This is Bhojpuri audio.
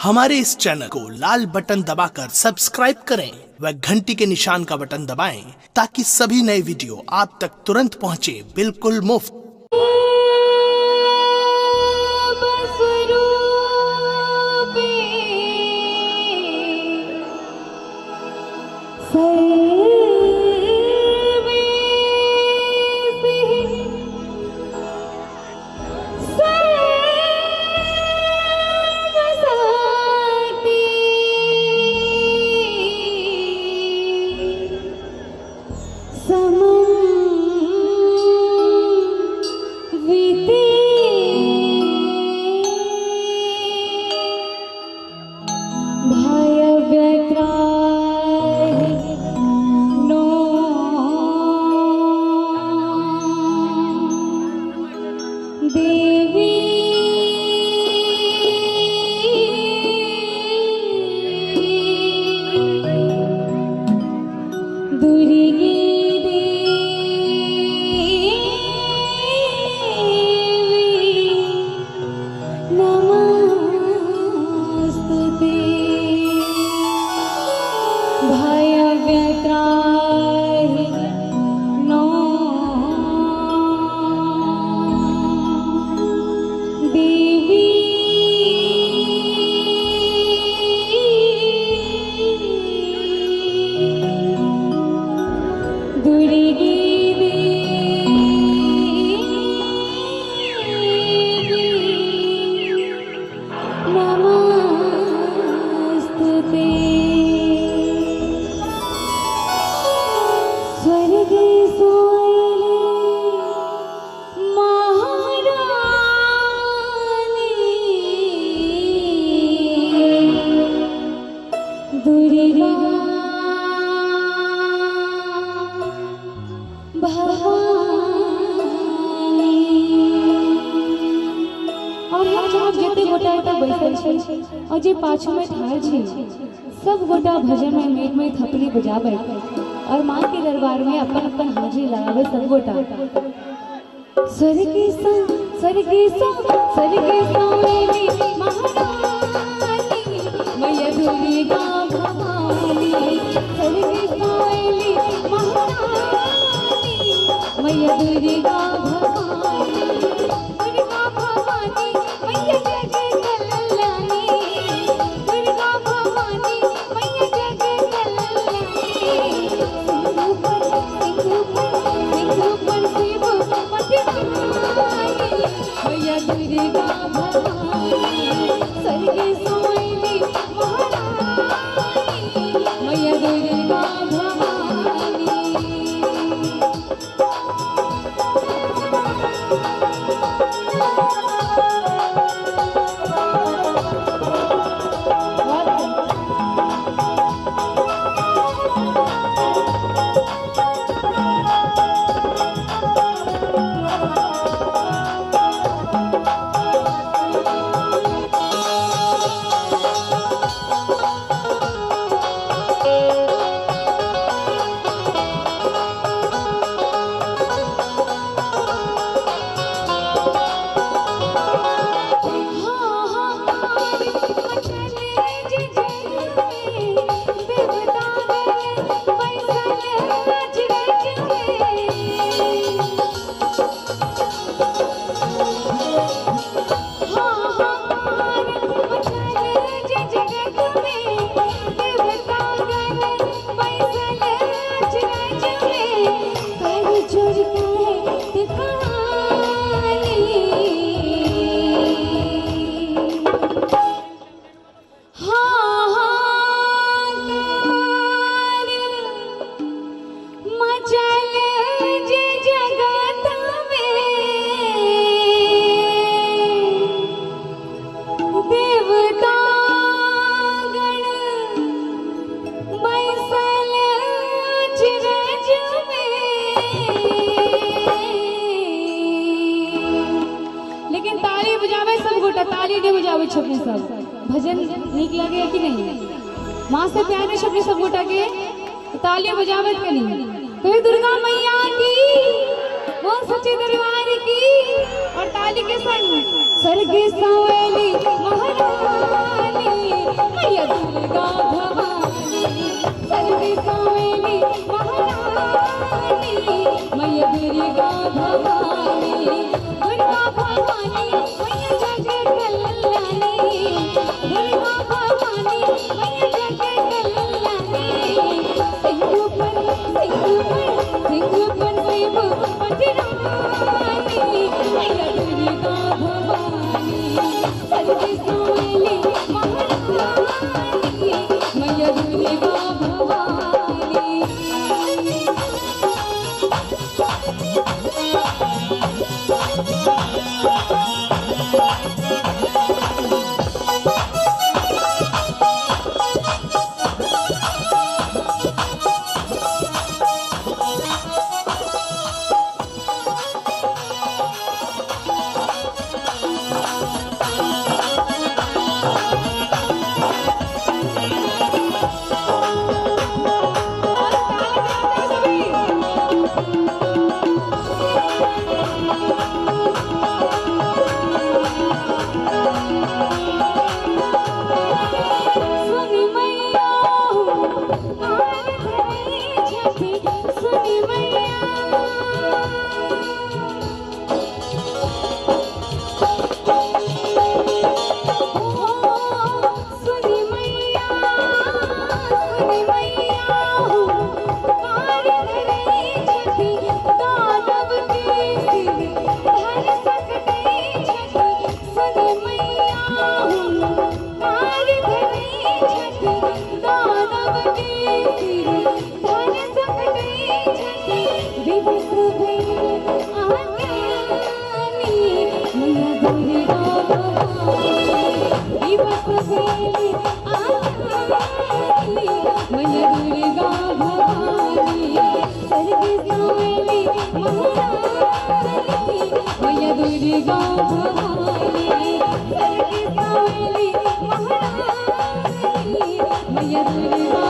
हमारे इस चैनल को लाल बटन दबाकर सब्सक्राइब करें व घंटी के निशान का बटन दबाएं ताकि सभी नए वीडियो आप तक तुरंत पहुंचे बिल्कुल मुफ्त। और जे पाछू में ठाड़ छी सब गोटा भजन में मेघ में थपली बजावे और माँ के दरबार में अपन अपन हाजिरी लगावे सब गोटा। स्वर्गी सा मेरी महारानी मैया दुर्गा भवानी, स्वर्गी सा मेरी महारानी मैया दुर्गा भवानी, दुर्गा भवानी मैया छपने सब भजन नीक लगे कि नहीं? माँ से प्यार में छपने सब गोटा के ताली बजावत के नहीं कोई दुर्गा मैया की वो सच्चे दरबार की और ताली के संग स्वर्ग सवेली महारानी सावेली आचारी मैया दुर्गा भवानी स्वर्ग सावेली महारानी मैया दुर्गा भवानी स्वर्ग सावेली महारानी मैया दुर्गा